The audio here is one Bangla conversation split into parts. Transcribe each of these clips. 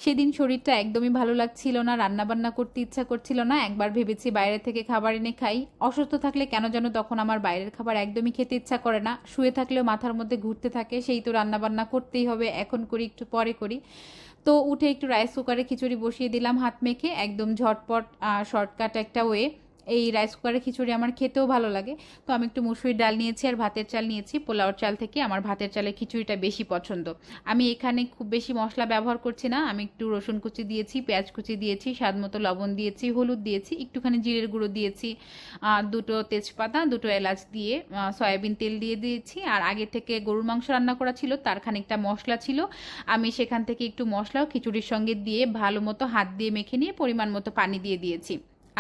সেদিন শরীরটা একদমই ভালো লাগছিল না, রান্নাবান্না করতে ইচ্ছা করছিল না। একবার ভেবেছি বাইরে থেকে খাবার এনে খাই। অসুস্থ থাকলে কেন যেন তখন আমার বাইরের খাবার একদমই খেতে ইচ্ছা করে না, শুয়ে থাকলেও মাথার মধ্যে ঘুরতে থাকে সেই তো রান্নাবান্না করতেই হবে, এখন করি একটু পরে করি। তো উঠে একটু রাইস কুকারে খিচুড়ি বসিয়ে দিলাম হাত মেখে, একদম ঝটপট শর্টকাট একটা ওয়ে। এই রাইস কুকারের খিচুড়ি আমার খেতেও ভালো লাগে। তো আমি একটু মুসুরির ডাল নিয়েছি আর ভাতের চাল নিয়েছি। পোলাওর চাল থেকে আমার ভাতের চালের খিচুড়িটা বেশি পছন্দ। আমি এখানে খুব বেশি মশলা ব্যবহার করছি না, আমি একটু রসুন কুচি দিয়েছি, পেঁয়াজ কুচি দিয়েছি, স্বাদ মতো লবণ দিয়েছি, হলুদ দিয়েছি, একটুখানি জিরের গুঁড়ো দিয়েছি, দুটো তেজপাতা, দুটো এলাচ দিয়ে সয়াবিন তেল দিয়ে দিয়েছি। আর আগে থেকে গরুর মাংস রান্না করা ছিল, তার খানিকটা মশলা ছিল, আমি সেখান থেকে একটু মশলাও খিচুড়ির সঙ্গে দিয়ে ভালো মতো হাত দিয়ে মেখে নিয়ে পরিমাণ মতো পানি দিয়ে দিয়েছি।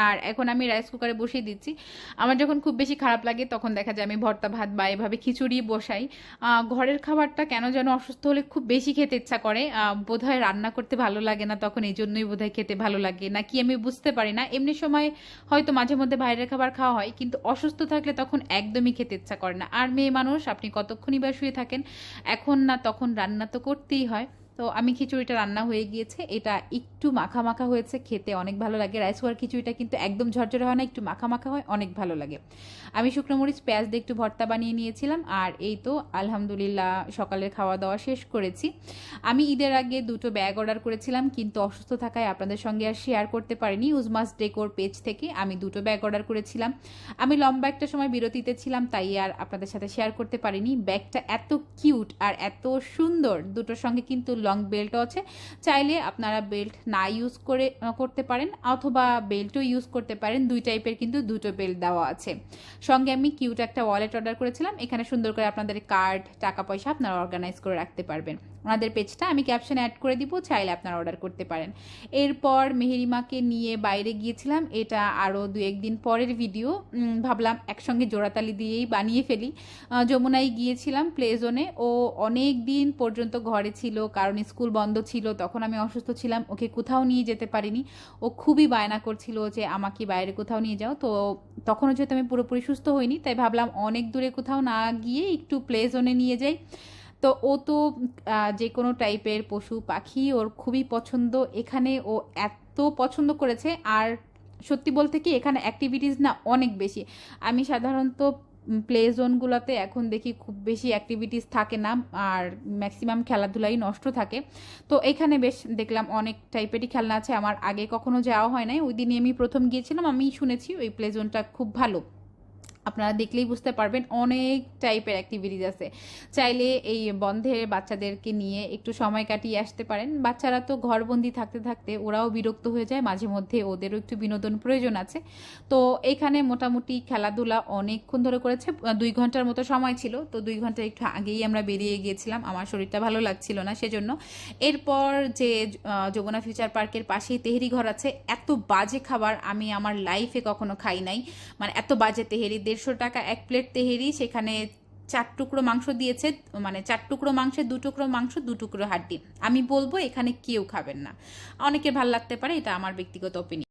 আর এখন আমি রাইস কুকারে বসিয়ে দিচ্ছি। আমার যখন খুব বেশি খারাপ লাগে তখন দেখা যায় আমি ভর্তা ভাত বা এভাবে খিচুড়ি বসাই। ঘরের খাবারটা কেন যেন অসুস্থ হলে খুব বেশি খেতে ইচ্ছা করে, বোধহয় রান্না করতে ভালো লাগে না তখন, এই জন্যই বোধহয় খেতে ভালো লাগে না কি আমি বুঝতে পারি না। এমনি সময় হয়তো মাঝে মধ্যে বাইরের খাবার খাওয়া হয়, কিন্তু অসুস্থ থাকলে তখন একদমই খেতে ইচ্ছা করে না। আর মেয়ে মানুষ, আপনি কতক্ষণই বা শুয়ে থাকেন, এখন না তখন রান্না তো করতেই হয়। তো আমি খিচুড়িটা রান্না হয়ে গিয়েছে, এটা একটু মাখা মাখা হয়েছে, খেতে অনেক ভালো লাগে। রাইস কুকার খিচুড়িটা কিন্তু একদম ঝরঝরে হয় না, একটু মাখা মাখা হয়, অনেক ভালো লাগে। আমি শুকনো মরিচ পেঁয়াজ দিয়ে একটু ভর্তা বানিয়ে নিয়েছিলাম। আর এই তো আলহামদুলিল্লাহ সকালের খাওয়া দাওয়া শেষ করেছি। আমি ঈদের আগে দুটো ব্যাগ অর্ডার করেছিলাম, কিন্তু অসুস্থ থাকায় আপনাদের সঙ্গে আর শেয়ার করতে পারিনি। উজমাস ডেকোর পেজ থেকে আমি দুটো ব্যাগ অর্ডার করেছিলাম। আমি লম্বা একটা সময় বিরতিতে ছিলাম, তাই আর আপনাদের সাথে শেয়ার করতে পারিনি। ব্যাগটা এত কিউট আর এত সুন্দর, দুটোর সঙ্গে কিন্তু লং বেল্টও আছে। চাইলে আপনারা বেল্ট না ইউজ করতে পারেন, অথবা বেল্টও ইউজ করতে পারেন। দুই টাইপের কিন্তু দুটো বেল্ট দেওয়া আছে। সঙ্গে আমি কিউট একটা ওয়ালেট অর্ডার করেছিলাম, এখানে সুন্দর করে আপনাদের কার্ড, টাকা পয়সা আপনারা অর্গানাইজ করে রাখতে পারবেন। ওনাদের পেজটা আমি ক্যাপশনে অ্যাড করে দিব, চাইলে আপনারা অর্ডার করতে পারেন। এরপর মেহেরিমাকে নিয়ে বাইরে গিয়েছিলাম, এটা আরও দু একদিন পরের ভিডিও। ভাবলাম একসঙ্গে জোড়াতালি দিয়েই বানিয়ে ফেলি। যমুনায় গিয়েছিলাম প্লে জোনে, ও অনেক দিন পর্যন্ত ঘরে ছিল কারণ স্কুল বন্ধ ছিল, তখন আমি অসুস্থ ছিলাম, ওকে কোথাও নিয়ে যেতে পারিনি। ও খুবই বায়না করছিল যে আমাকে বাইরে কোথাও নিয়ে যাও। তো তখনও যেহেতু আমি পুরোপুরি সুস্থ হইনি, তাই ভাবলাম অনেক দূরে কোথাও না গিয়ে একটু প্লে জোনে নিয়ে যাই। তো ও তো যে কোনো টাইপের পশু পাখি ওর খুবই পছন্দ। এখানে ও এত পছন্দ করেছে, আর সত্যি বলতে কি এখানে অ্যাক্টিভিটিস না অনেক বেশি। আমি সাধারণত প্লে জোনগুলোতে এখন দেখি খুব বেশি অ্যাক্টিভিটিস থাকে না, আর ম্যাক্সিমাম খেলাধুলাই নষ্ট থাকে। তো এখানে বেশ দেখলাম অনেক টাইপেরই খেলনা আছে, আমার আগে কখনো যাওয়া হয় নাই, ওই দিনই আমি প্রথম গিয়েছিলাম। আমি শুনেছি ওই প্লে জোনটা খুব ভালো, আপনারা দেখলেই বুঝতে পারবেন, অনেক টাইপের অ্যাক্টিভিটিস আছে। চাইলে এই বন্ধে বাচ্চাদেরকে নিয়ে একটু সময় কাটিয়ে আসতে পারেন। বাচ্চারা তো ঘরবন্দি থাকতে থাকতে ওরাও বিরক্ত হয়ে যায়, মাঝে মধ্যে ওদেরও একটু বিনোদন প্রয়োজন আছে। তো এখানে মোটামুটি খেলাধুলা অনেকক্ষণ ধরে করেছে, 2 ঘন্টার মতো সময় ছিল। তো 2 ঘন্টা একটু আগেই আমরা বেরিয়ে গিয়েছিলাম, আমার শরীরটা ভালো লাগছিল না সেজন্য। এরপর যে যমুনা ফিউচার পার্কের পাশেই তেহেরি ঘর আছে, এত বাজে খাবার আমি আমার লাইফে কখনো খাই নাই। মানে এত বাজে তেহেরি, 150 টাকা এক প্লেট তেহেরি, সেখানে 4 টুকরো মাংস দিয়েছে, মানে 4 টুকরো মাংসে 2 টুকরো মাংস, 2 টুকরো হাড্ডি। আমি বলবো এখানে কেউ খাবেন না, অনেকে ভাল লাগতে পারে, এটা আমার ব্যক্তিগত অপিনিয়ন।